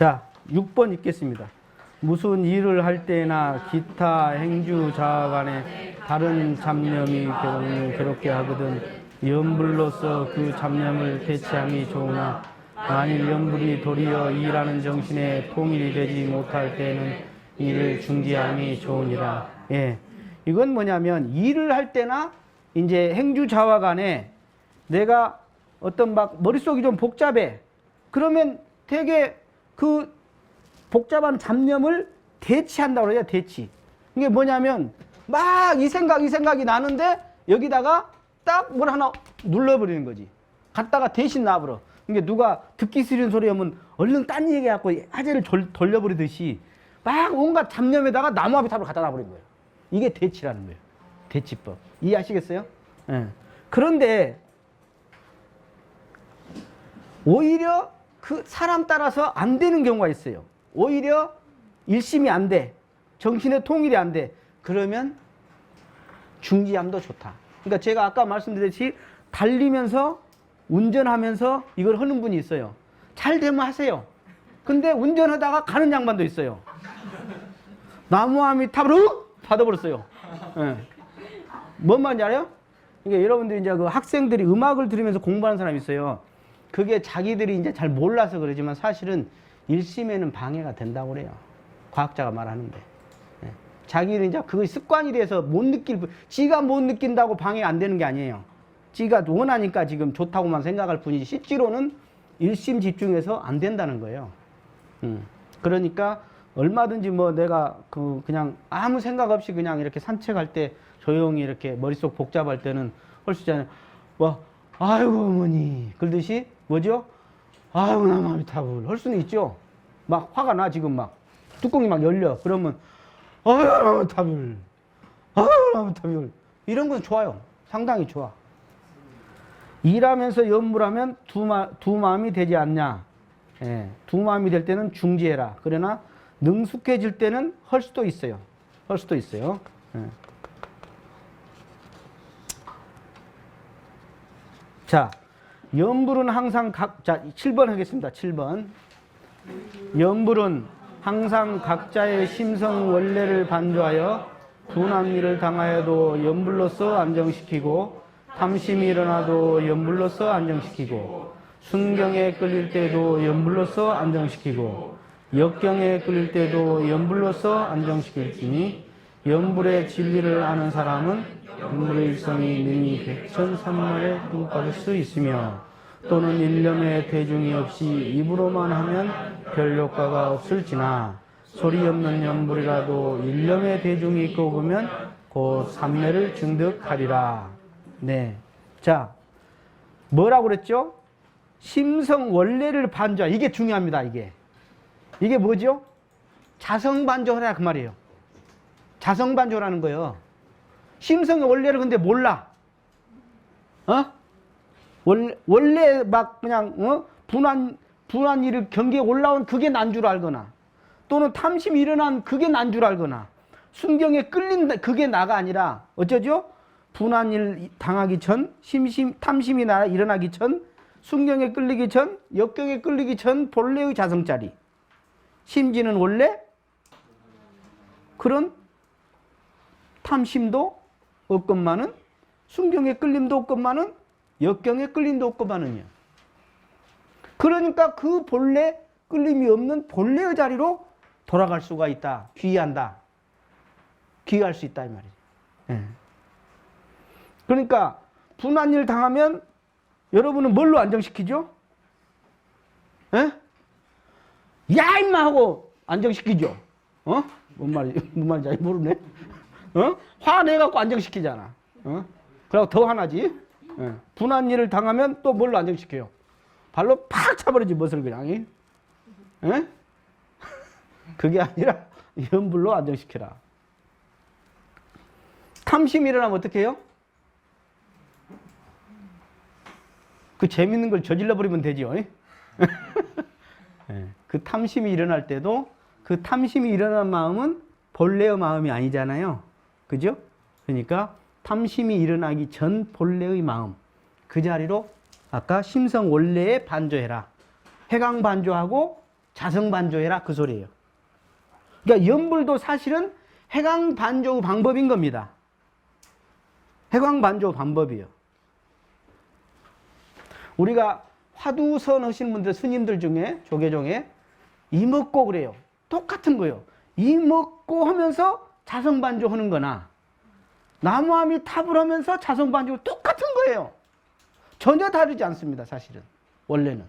자, 6번 읽겠습니다. 무슨 일을 할 때나 기타 행주 자아 간에 다른 잡념이 괴롭게 하거든 염불로서 그 잡념을 대체함이 좋으나 만일 염불이 도리어 일하는 정신에 통일이 되지 못할 때는 이를 중지함이 좋으니라. 예. 이건 뭐냐면 일을 할 때나 이제 행주 자아 간에 내가 어떤 막 머릿속이 좀 복잡해. 그러면 되게 그 복잡한 잡념을 대치한다고 그래요. 대치. 이게 뭐냐면 막 이 생각이 나는데 여기다가 딱 뭘 하나 눌러버리는 거지. 갖다가 대신 놔버려. 이게 누가 듣기 싫은 소리 하면 얼른 딴 얘기해갖고 화제를 돌려버리듯이 막 온갖 잡념에다가 나무아비 탑을 갖다 놔버린 거예요. 이게 대치라는 거예요. 대치법. 이해하시겠어요? 예. 그런데 오히려 그 사람 따라서 안 되는 경우가 있어요. 오히려 일심이 안 돼. 정신의 통일이 안 돼. 그러면 중지함도 좋다. 그러니까 제가 아까 말씀드렸듯이 달리면서 운전하면서 이걸 하는 분이 있어요. 잘 되면 하세요. 근데 운전하다가 가는 양반도 있어요. 나무아미 탑으로 받아버렸어요. 네. 뭔 말인지 알아요? 그러니까 여러분들이 이제 그 학생들이 음악을 들으면서 공부하는 사람이 있어요. 그게 자기들이 이제 잘 몰라서 그러지만 사실은 일심에는 방해가 된다고 그래요. 과학자가 말하는데. 네. 자기는 이제 그게 습관이 돼서 못 지가 못 느낀다고 방해가 안 되는 게 아니에요. 지가 원하니까 지금 좋다고만 생각할 뿐이지 실제로는 일심 집중해서 안 된다는 거예요. 그러니까 얼마든지 뭐 내가 그냥 아무 생각 없이 그냥 이렇게 산책할 때 조용히 이렇게 머릿속 복잡할 때는 할 수 있잖아요. 뭐 아이고 어머니 그러듯이 뭐죠? 아이고 나무아미타불 할 수는 있죠. 막 화가 나 지금 막 뚜껑이 막 열려. 그러면 아이고 나무아미타불 아이고 나무아미타불 이런 건 좋아요. 상당히 좋아. 일하면서 염불하면 두 마음이 되지 않냐. 예, 두 마음이 될 때는 중지해라. 그러나 능숙해질 때는 할 수도 있어요. 할 수도 있어요. 예. 자, 염불은 항상 자, 7번 하겠습니다. 7번. 염불은 항상 각자의 심성 원래를 반조하여 둔한 일을 당하여도 염불로서 안정시키고 탐심이 일어나도 염불로서 안정시키고 순경에 끌릴 때도 염불로서 안정시키고 역경에 끌릴 때도 염불로서 안정시킬지니 염불의 진리를 아는 사람은 염불의 일성이 능히 백천삼만에 행복받을 수 있으며 또는 일념의 대중이 없이 입으로만 하면 별 효과가 없을지나 소리 없는 염불이라도 일념의 대중이 있고 보면 곧 삼매를 증득하리라. 네. 자, 뭐라고 그랬죠? 심성 원래를 반조하. 이게 중요합니다, 이게. 이게 뭐죠? 자성반조하라 그 말이에요. 자성반조라는 거예요. 심성의 원래를 근데 몰라. 어? 원래 막 그냥 분한 일을 경계에 올라온 그게 난 줄 알거나 또는 탐심이 일어난 그게 난 줄 알거나 순경에 끌린다 그게 나가 아니라 어쩌죠? 분한 일 당하기 전 탐심이 일어나기 전 순경에 끌리기 전 역경에 끌리기 전 본래의 자성자리 심지는 원래 그런 탐심도 없건만은 순경에 끌림도 없건만은 역경에 끌림도 없건만은요. 그러니까 그 본래 끌림이 없는 본래의 자리로 돌아갈 수가 있다. 귀의한다. 귀의할 수 있다 이 말이죠. 네. 그러니까 분한 일 당하면 여러분은 뭘로 안정시키죠? 에? 야 임마 하고 안정시키죠. 어? 뭔 말인지 잘 모르네. 어? 화내갖고 안정시키잖아. 어? 그리고 더 화나지. 예. 분한 일을 당하면 또 뭘로 안정시켜요? 발로 팍 차버리지 멋을 그냥. 예? 그게 아니라 염불로 안정시켜라. 탐심이 일어나면 어떻게 해요? 그 재밌는 걸 저질러 버리면 되죠. 예. 그 탐심이 일어날 때도 그 탐심이 일어난 마음은 본래의 마음이 아니잖아요. 그죠? 그러니까 탐심이 일어나기 전 본래의 마음 그 자리로 아까 심성 원래에 반조해라. 해강 반조하고 자성반조해라 그 소리예요. 그러니까 염불도 사실은 해광반조 방법인 겁니다. 해광반조 방법이요. 우리가 화두선 하시는 분들, 스님들 중에 조계종에 이먹고 그래요. 똑같은 거예요. 이먹고 하면서 자성반조 하는 거나 나무아미탑을 하면서 자성반조 똑같은 거예요. 전혀 다르지 않습니다. 사실은 원래는.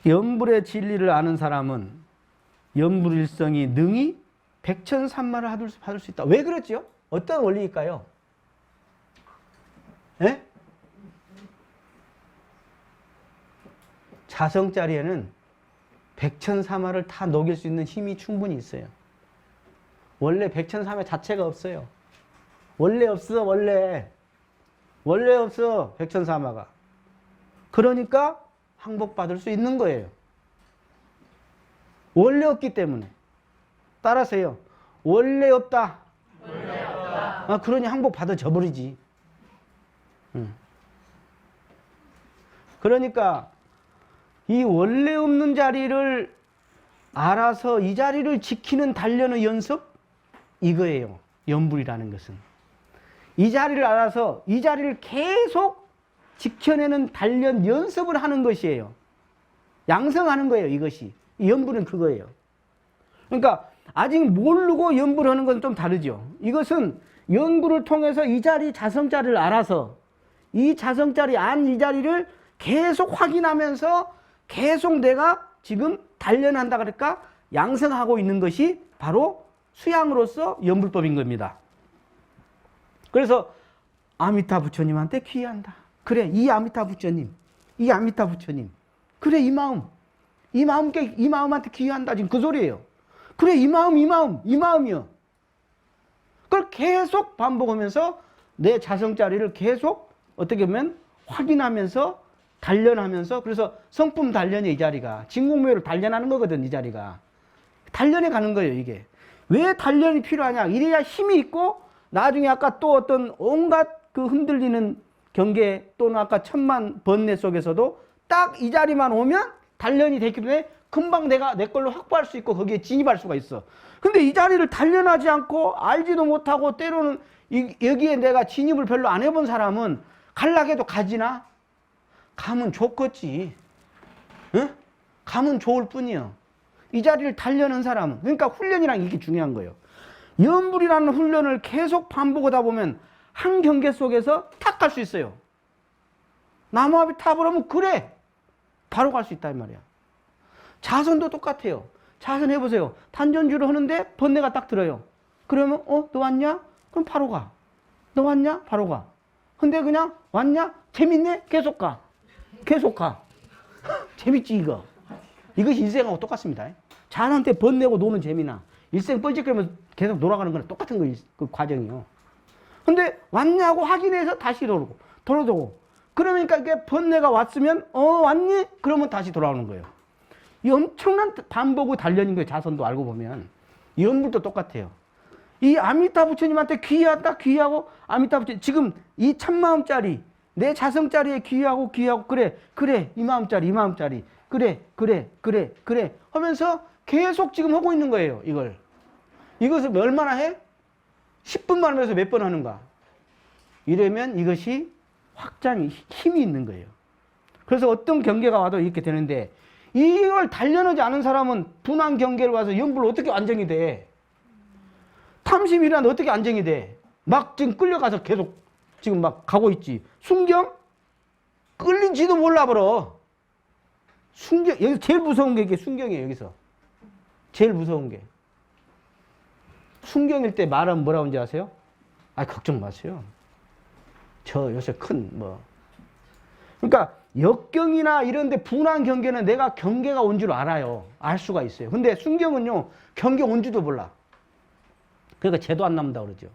염불의 진리를 아는 사람은 염불일성이 능히 백천삼만을 받을 수 있다. 왜 그렇죠? 어떤 원리일까요? 예? 자성자리에는 백천삼화를 다 녹일 수 있는 힘이 충분히 있어요. 원래 백천삼화 자체가 없어요. 원래 없어. 원래 없어. 백천삼화가. 그러니까 항복받을 수 있는 거예요. 원래 없기 때문에. 따라서요. 원래 없다. 그러니 항복받아 져버리지. 그러니까 이 원래 없는 자리를 알아서 이 자리를 지키는 단련의 연습? 이거예요. 염불이라는 것은. 이 자리를 알아서 이 자리를 계속 지켜내는 단련 연습을 하는 것이에요. 양성하는 거예요. 이것이. 이 염불은 그거예요. 그러니까 아직 모르고 염불하는 건 좀 다르죠. 이것은 염불을 통해서 이 자리 자성자리를 알아서 이 자성자리 이 자리를 계속 확인하면서 계속 내가 지금 단련한다 그럴까 양성하고 있는 것이 바로 수양으로서 염불법인 겁니다. 그래서 아미타 부처님한테 귀의한다. 그래, 이 아미타 부처님, 그래, 이 마음한테 귀의한다. 지금 그 소리예요. 그래, 이 마음이요. 그걸 계속 반복하면서 내 자성자리를 계속 어떻게 보면 확인하면서 단련하면서, 그래서 성품 단련이 이 자리가 진공묘를 단련하는 거거든. 이 자리가 단련해 가는 거예요. 이게 왜 단련이 필요하냐? 이래야 힘이 있고 나중에 아까 또 어떤 온갖 그 흔들리는 경계 또는 아까 천만 번뇌 속에서도 딱 이 자리만 오면 단련이 됐기 때문에 금방 내가 내 걸로 확보할 수 있고 거기에 진입할 수가 있어. 근데 이 자리를 단련하지 않고 알지도 못하고 때로는 여기에 내가 진입을 별로 안 해본 사람은 갈라해도 가지나? 가면 좋겠지. 응? 가면 좋을 뿐이요. 이 자리를 단련한 사람은. 그러니까 훈련이란 이게 중요한 거예요. 염불이라는 훈련을 계속 반복하다 보면 한 경계 속에서 탁 갈 수 있어요. 나무아비 탑을 하면 그래 바로 갈 수 있다 이 말이야. 자선도 똑같아요. 자선 해보세요. 탄전주를 하는데 번뇌가 딱 들어요. 그러면 너 왔냐? 그럼 바로 가. 너 왔냐? 바로 가. 근데 그냥 왔냐? 재밌네? 계속 가. 재밌지 이거. 이것이 인생하고 똑같습니다. 자선 때 번뇌고 노는 재미나 일생 뻘짓거리면서 계속 돌아가는 거랑 똑같은 거, 그 과정이요. 근데 왔냐고 확인해서 다시 돌아오고. 그러니까 이게 번뇌가 왔으면 왔니? 그러면 다시 돌아오는 거예요. 이 엄청난 반복의 단련인 거예요. 자선도 알고 보면. 이 염불도 똑같아요. 이 아미타 부처님한테 귀의한다. 귀의하고 아미타 부처님 지금 이 참마음짜리 내 자성짜리에 귀의하고 그래 이 마음짜리 그래 하면서 계속 지금 하고 있는 거예요. 이것을 얼마나 해? 10분만 하면서 몇 번 하는가? 이러면 이것이 확장이 힘이 있는 거예요. 그래서 어떤 경계가 와도 이렇게 되는데 이걸 단련하지 않은 사람은 분한 경계를 와서 염불 어떻게 안정이 돼? 탐심이란 어떻게 안정이 돼? 막 지금 끌려가서 계속 지금 막 가고 있지. 순경? 끌린지도 몰라 버려. 순경, 여기서 제일 무서운 게 이게 순경이에요. 여기서 제일 무서운 게 순경일 때 말하면 뭐라고 하는지 아세요? 걱정 마세요. 저 요새 그러니까 역경이나 이런 데 분한 경계는 내가 경계가 온 줄 알아요. 알 수가 있어요. 근데 순경은요, 경계 온 줄도 몰라. 그러니까 죄도 안 남는다 그러죠.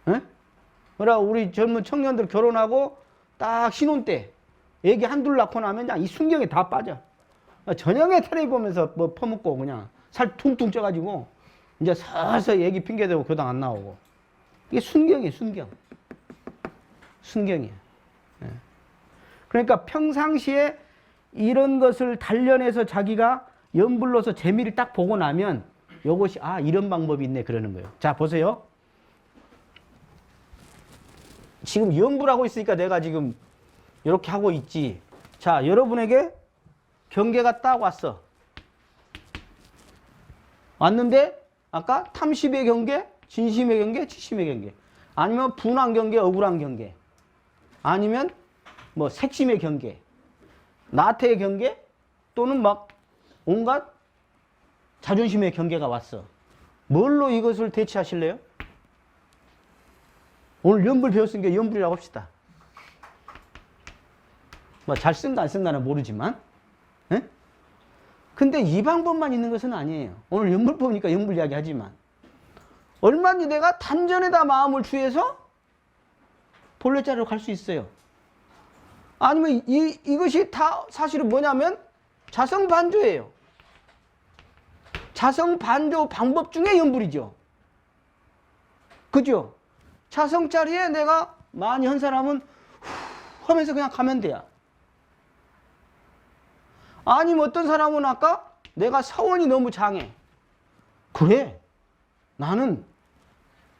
예? 그러나 우리 젊은 청년들 결혼하고 딱 신혼 때 애기 한둘 낳고 나면 그냥 이 순경에 다 빠져. 저녁에 텔레비 보면서 퍼먹고 그냥 살 퉁퉁 쪄가지고 이제 서서히 애기 핑계대고 교당 안 나오고. 이게 순경이에요, 순경이에요. 예. 그러니까 평상시에 이런 것을 단련해서 자기가 연불로서 재미를 딱 보고 나면 요것이 아 이런 방법이 있네 그러는 거예요. 자 보세요. 지금 연불하고 있으니까 내가 지금 이렇게 하고 있지. 자 여러분에게 경계가 딱 왔어. 왔는데 아까 탐심의 경계, 진심의 경계, 치심의 경계, 아니면 분한 경계, 억울한 경계, 아니면 뭐 색심의 경계, 나태의 경계, 또는 막 온갖 자존심의 경계가 왔어. 뭘로 이것을 대체하실래요? 오늘 연불 배웠으니까 연불이라고 합시다. 뭐 잘 쓴가 안 쓴가는 모르지만, 에? 근데 이 방법만 있는 것은 아니에요. 오늘 연불 보니까 연불 이야기 하지만 얼마든지 내가 단전에다 마음을 취해서 본래 자리로 갈 수 있어요. 아니면 이것이 다 사실은 뭐냐면 자성반조예요. 자성반조 방법 중에 연불이죠. 그죠? 자성자리에 내가 많이 한 사람은 후 하면서 그냥 가면 돼요. 아니면 어떤 사람은 아까 내가 사원이 너무 장해. 그래. 나는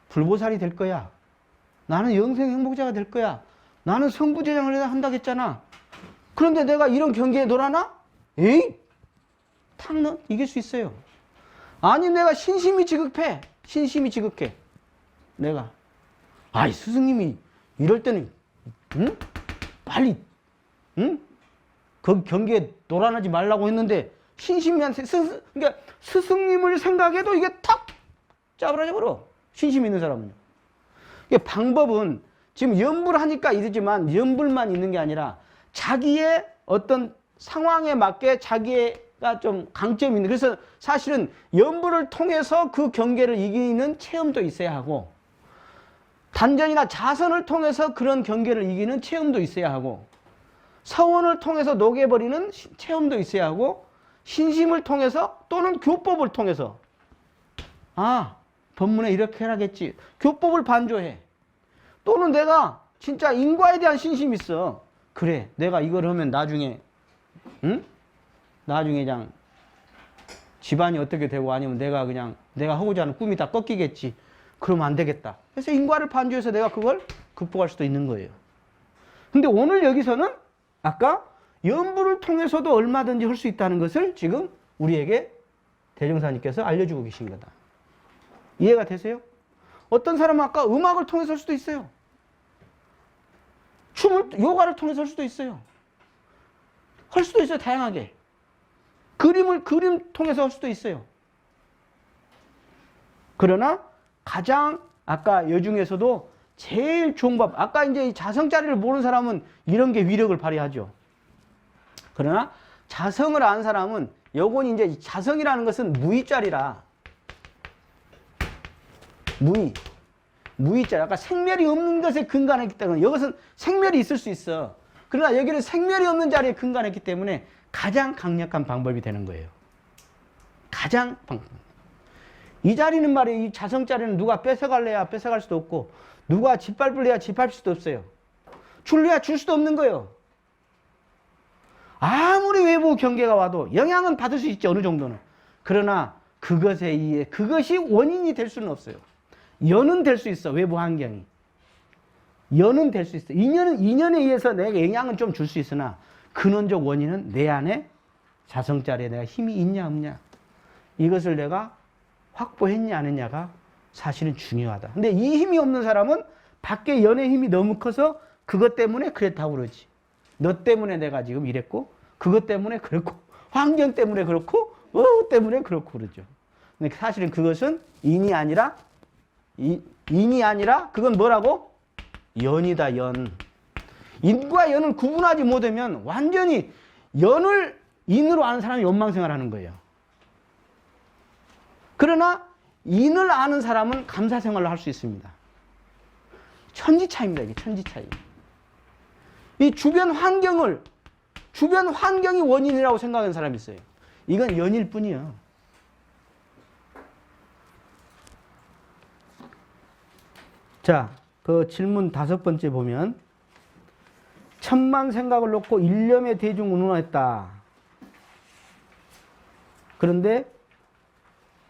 불보살이 될 거야. 나는 영생 행복자가 될 거야. 나는 성부제장을 한다고 했잖아. 그런데 내가 이런 경계에 놀아나? 에이! 탁 이길 수 있어요. 아니 내가 신심이 지극해. 신심이 지극해. 내가. 아이 스승님이 이럴 때는 응? 빨리 응? 그 경계에 놀아나지 말라고 했는데 신심이한테 그러니까 스승님을 생각해도 이게 탁 짜부라져 버려. 신심 있는 사람은요. 이게 방법은 지금 연불 하니까 이러지만 연불만 있는 게 아니라 자기의 어떤 상황에 맞게 자기가 좀 강점이 있는. 그래서 사실은 연불을 통해서 그 경계를 이기는 체험도 있어야 하고 단전이나 자선을 통해서 그런 경계를 이기는 체험도 있어야 하고 서원을 통해서 녹여버리는 체험도 있어야 하고 신심을 통해서 또는 교법을 통해서 아 법문에 이렇게 해라겠지. 교법을 반조해. 또는 내가 진짜 인과에 대한 신심이 있어. 그래 내가 이걸 하면 나중에 응? 나중에 그냥 집안이 어떻게 되고 아니면 내가 그냥 내가 하고자 하는 꿈이 다 꺾이겠지. 그러면 안 되겠다. 그래서 인과를 반조해서 내가 그걸 극복할 수도 있는 거예요. 근데 오늘 여기서는 아까 연불을 통해서도 얼마든지 할 수 있다는 것을 지금 우리에게 대종사님께서 알려주고 계신 거다. 이해가 되세요? 어떤 사람은 아까 음악을 통해서 할 수도 있어요. 요가를 통해서 할 수도 있어요. 할 수도 있어요, 다양하게. 그림 통해서 할 수도 있어요. 그러나 가장 아까 여중에서도 제일 좋은 법, 아까 이제 자성자리를 모르는 사람은 이런 게 위력을 발휘하죠. 그러나 자성을 아는 사람은 요건 이제 자성이라는 것은 무의자리라. 무의자리. 아까 생멸이 없는 것에 근간했기 때문에 이것은 생멸이 있을 수 있어. 그러나 여기는 생멸이 없는 자리에 근간했기 때문에 가장 강력한 방법이 되는 거예요. 가장 방법. 이 자리는 말이에요. 이 자성자리는 누가 뺏어갈래야 뺏어갈 수도 없고 누가 짓밟을래야 짓밟을 수도 없어요. 줄래야 줄 수도 없는 거예요. 아무리 외부 경계가 와도 영향은 받을 수 있죠. 어느 정도는. 그러나 그것에 의해 그것이 원인이 될 수는 없어요. 연은 될 수 있어. 외부 환경이. 연은 될 수 있어. 인연에 의해서 내가 영향은 좀 줄 수 있으나 근원적 원인은 내 안에 자성자리에 내가 힘이 있냐 없냐. 이것을 내가 확보했냐 안 했냐가 사실은 중요하다. 근데 이 힘이 없는 사람은 밖에 연의 힘이 너무 커서 그것 때문에 그랬다고 그러지. 너 때문에 내가 지금 이랬고 그것 때문에 그렇고 환경 때문에 그렇고 때문에 그렇고 그러죠. 근데 사실은 그것은 인이 아니라 그건 뭐라고? 연이다. 연. 인과 연을 구분하지 못하면 완전히 연을 인으로 아는 사람이 원망생활 하는 거예요. 그러나 인을 아는 사람은 감사생활을 할 수 있습니다. 천지차이입니다. 이게 천지차이. 이 주변 환경이 원인이라고 생각하는 사람이 있어요. 이건 연일 뿐이에요. 자, 그 질문 5번째 보면 천만 생각을 놓고 일념의 대중을 운운했다. 그런데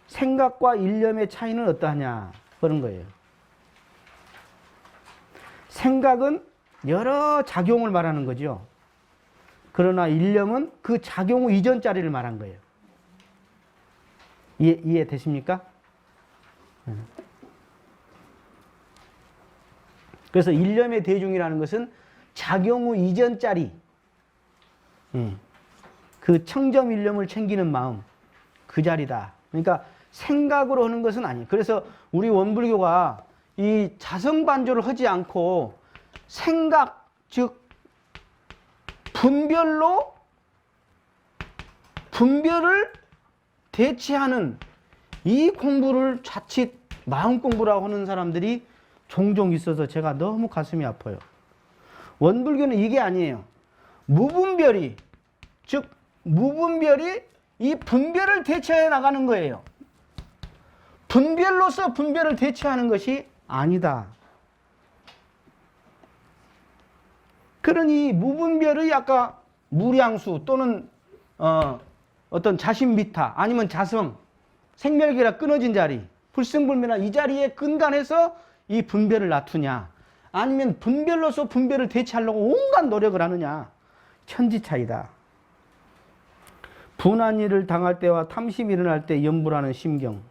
생각과 일념의 차이는 어떠하냐 그런 거예요. 생각은 여러 작용을 말하는 거죠. 그러나 일념은 그 작용 후 이전 자리를 말한 거예요. 이해되십니까? 그래서 일념의 대중이라는 것은 작용 후 이전 자리, 그 청점 일념을 챙기는 마음, 그 자리다. 그러니까 생각으로 하는 것은 아니에요. 그래서 우리 원불교가 이 자성반조를 하지 않고 생각, 즉 분별을 대체하는 이 공부를 자칫 마음 공부라고 하는 사람들이 종종 있어서 제가 너무 가슴이 아파요. 원불교는 이게 아니에요. 무분별이 이 분별을 대체해 나가는 거예요. 분별로서 분별을 대체하는 것이 아니다. 그러니 무분별의 아까 무량수 또는 어떤 자신미타 아니면 자성, 생멸계라 끊어진 자리, 불승불멸한 이 자리에 근간해서 이 분별을 낮추냐, 아니면 분별로서 분별을 대체하려고 온갖 노력을 하느냐, 천지 차이다. 분한 일을 당할 때와 탐심이 일어날 때 염불하는 심경.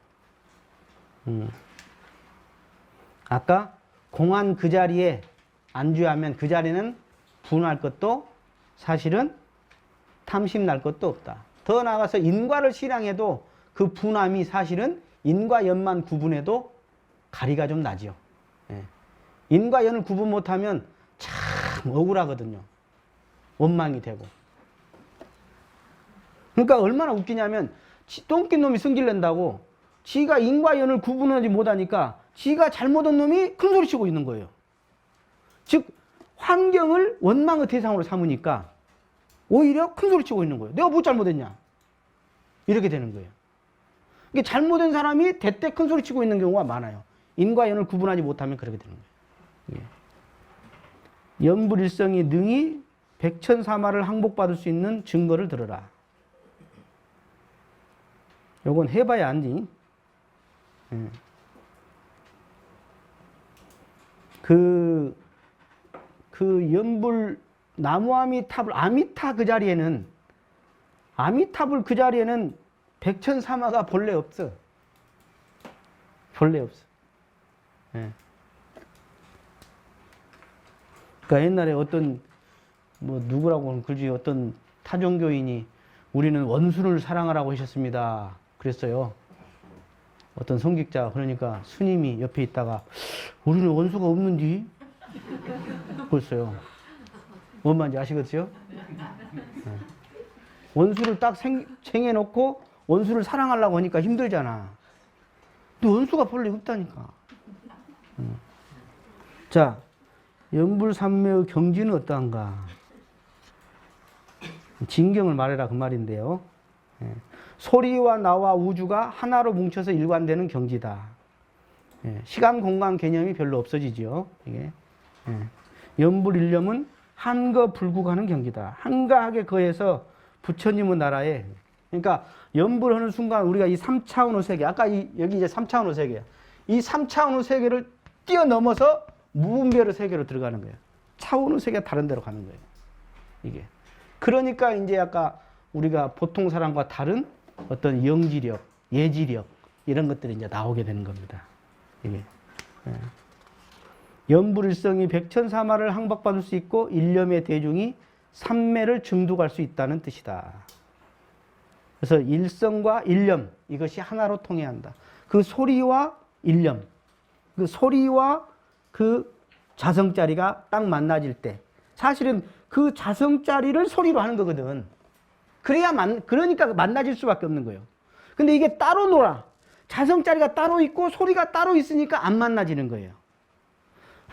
아까 공안 그 자리에 안주하면 그 자리는 분할 것도 사실은 탐심 날 것도 없다. 더 나아가서 인과를 실행해도 그 분함이 사실은 인과 연만 구분해도 가리가 좀 나죠. 인과 연을 구분 못하면 참 억울하거든요. 원망이 되고. 그러니까 얼마나 웃기냐면 똥낀 놈이 승질 낸다고 지가 인과 연을 구분하지 못하니까 지가 잘못한 놈이 큰 소리 치고 있는 거예요. 즉 환경을 원망의 대상으로 삼으니까 오히려 큰 소리 치고 있는 거예요. 내가 뭐 잘못했냐? 이렇게 되는 거예요. 이게 잘못된 사람이 대때 큰 소리 치고 있는 경우가 많아요. 인과 연을 구분하지 못하면 그렇게 되는 거예요. 연불일성이 능히 백천사마를 항복받을 수 있는 증거를 들어라. 요건 해봐야 안지. 그 연불 나무 아미타 그 자리에는 아미타불 그 자리에는 백천사마가 본래 없어. 본래 없어. 그러니까 옛날에 어떤 뭐 누구라고 하는 글지 어떤 타종교인이 우리는 원수를 사랑하라고 하셨습니다. 그랬어요. 어떤 성직자. 그러니까 스님이 옆에 있다가 우리는 원수가 없는디? 그랬어요. 뭔 말인지 아시겠어요? 원수를 딱 생해놓고 원수를 사랑하려고 하니까 힘들잖아. 근데 원수가 본래 없다니까. 자, 연불삼매의 경지는 어떠한가? 진경을 말해라 그 말인데요. 소리와 나와 우주가 하나로 뭉쳐서 일관되는 경지다. 시간 공간 개념이 별로 없어지죠. 이게. 연불일념은 한거 불국하는 경지다. 한가하게 거해서 부처님의 나라에, 그러니까 연불하는 순간 우리가 이 3차원의 세계, 아까 여기 이제 3차원의 세계야. 이 3차원의 세계를 뛰어넘어서 무분별의 세계로 들어가는 거예요. 차원의 세계가 다른 데로 가는 거예요. 이게. 그러니까 이제 아까 우리가 보통 사람과 다른 어떤 영지력, 예지력 이런 것들이 이제 나오게 되는 겁니다. 이게. 연불일성이 백천사마를 항복받을 수 있고 일념의 대중이 삼매를 증득할 수 있다는 뜻이다. 그래서 일성과 일념 이것이 하나로 통해한다. 그 소리와 일념, 그 소리와 그 자성자리가 딱 만나질 때 사실은 그 자성자리를 소리로 하는 거거든. 그러니까 만나질 수밖에 없는 거예요. 근데 이게 따로 놀아. 자성자리가 따로 있고 소리가 따로 있으니까 안 만나지는 거예요.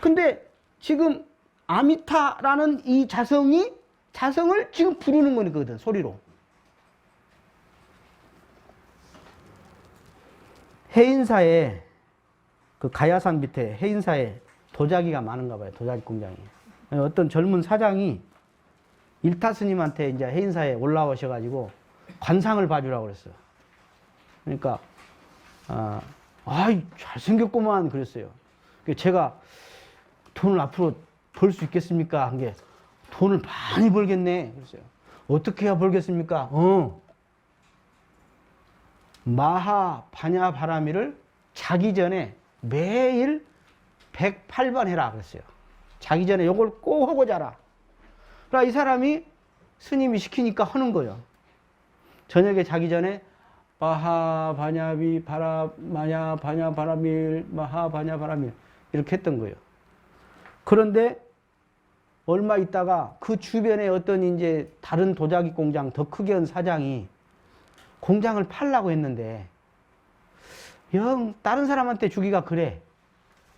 근데 지금 아미타라는 이 자성을 지금 부르는 거거든, 소리로. 해인사에, 그 가야산 밑에 해인사에 도자기가 많은가 봐요, 도자기 공장이. 어떤 젊은 사장이 일타 스님한테 이제 해인사에 올라오셔가지고 관상을 봐주라고 그랬어요. 그러니까, 아이, 잘생겼구만. 그랬어요. 제가 돈을 앞으로 벌 수 있겠습니까? 한 게, 돈을 많이 벌겠네. 그랬어요. 어떻게 해야 벌겠습니까? 마하 바냐 바라미를 자기 전에 매일 108번 해라. 그랬어요. 자기 전에 요걸 꼭 하고 자라. 그러니까 이 사람이 스님이 시키니까 하는 거예요. 저녁에 자기 전에 마하 바냐비 바라 마냐 바냐 바라밀 마하 바냐 바라밀 이렇게 했던 거예요. 그런데 얼마 있다가 그 주변에 어떤 이제 다른 도자기 공장 더 크게 한 사장이 공장을 팔라고 했는데 영 다른 사람한테 주기가 그래.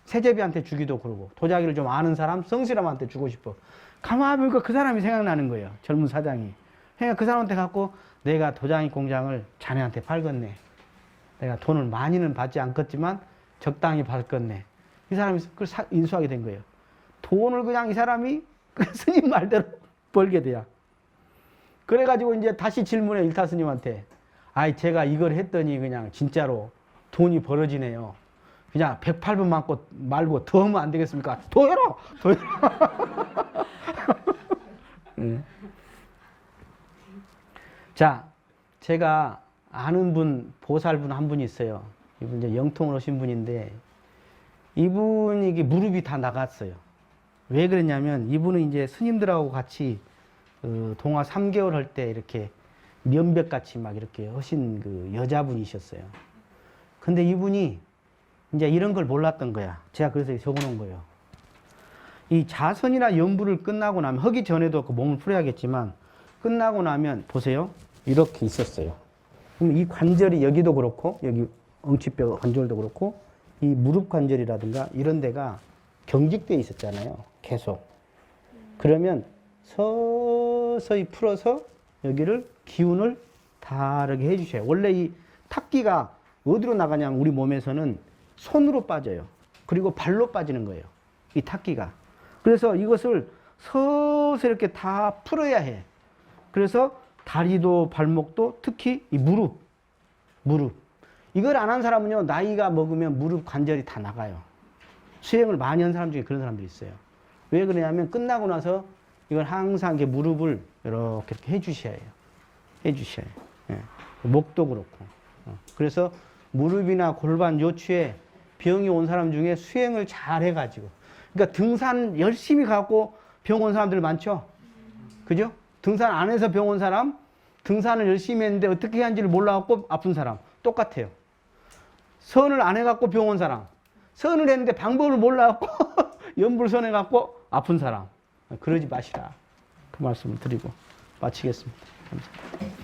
세제비한테 주기도 그러고 도자기를 좀 아는 사람 성실함한테 주고 싶어. 가만히 보니까 그 사람이 생각나는 거예요. 젊은 사장이. 그러니까 그 사람한테 갖고 내가 도자기 공장을 자네한테 팔겠네. 내가 돈을 많이는 받지 않겠지만 적당히 받겠네. 이 사람이 그걸 인수하게 된 거예요. 돈을 그냥 이 사람이 그 스님 말대로 벌게 돼요. 그래가지고 이제 다시 질문해 일타 스님한테. 아이 제가 이걸 했더니 그냥 진짜로 돈이 벌어지네요. 그냥 108번 말고 더 하면 안 되겠습니까? 더 해라! 더 해라! 자, 제가 아는 분, 보살분 한 분이 있어요. 이분 이제 영통을 오신 분인데, 이분이 무릎이 다 나갔어요. 왜 그랬냐면, 이분은 이제 스님들하고 같이 동화 3개월 할 때 이렇게 면백같이 막 이렇게 하신 그 여자분이셨어요. 근데 이분이 이제 이런 걸 몰랐던 거야. 제가 그래서 적어 놓은 거예요. 이 자선이나 연부를 끝나고 나면, 하기 전에도 그 몸을 풀어야겠지만, 끝나고 나면, 보세요. 이렇게 있었어요. 그럼 이 관절이 여기도 그렇고, 여기 엉치뼈 관절도 그렇고, 이 무릎 관절이라든가 이런 데가 경직되어 있었잖아요. 계속. 그러면 서서히 풀어서 여기를 기운을 다르게 해주셔요. 원래 이 탁기가 어디로 나가냐면 우리 몸에서는 손으로 빠져요. 그리고 발로 빠지는 거예요. 이 탁기가. 그래서 이것을 서서히 이렇게 다 풀어야 해. 그래서 다리도 발목도 특히 이 무릎. 이걸 안 한 사람은요, 나이가 먹으면 무릎 관절이 다 나가요. 수행을 많이 한 사람 중에 그런 사람들이 있어요. 왜 그러냐면 끝나고 나서 이걸 항상 이렇게 무릎을 이렇게 해주셔야 해요. 해주셔야 해요. 예. 목도 그렇고. 그래서 무릎이나 골반 요추에 병이 온 사람 중에 수행을 잘 해가지고. 그러니까 등산 열심히 가고 병 온 사람들 많죠? 그죠? 등산 안 해서 병 온 사람, 등산을 열심히 했는데 어떻게 해야 하는지를 몰라갖고 아픈 사람. 똑같아요. 선을 안 해갖고 병 온 사람. 선을 했는데 방법을 몰라갖고 연불선 해갖고 아픈 사람. 그러지 마시라. 그 말씀을 드리고 마치겠습니다. 감사합니다.